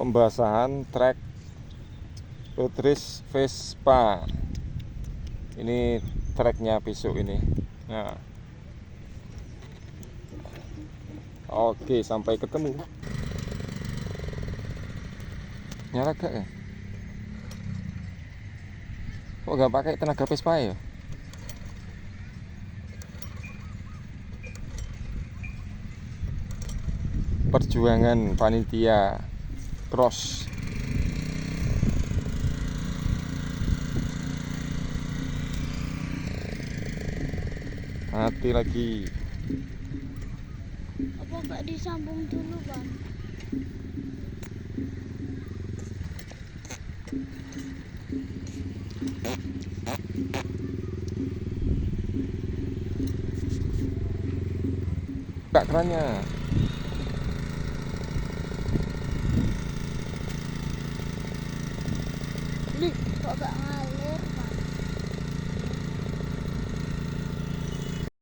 pembasahan trek Utris Vespa. Ini treknya besok ini. Nah, oke, sampai ketemu. Nyala gak ya? Kok gak pakai tenaga Vespa ya? Perjuangan panitia cross. Mati lagi. Apa nggak disambung dulu, Bang? Buka kerannya. Kok nggak ngalir?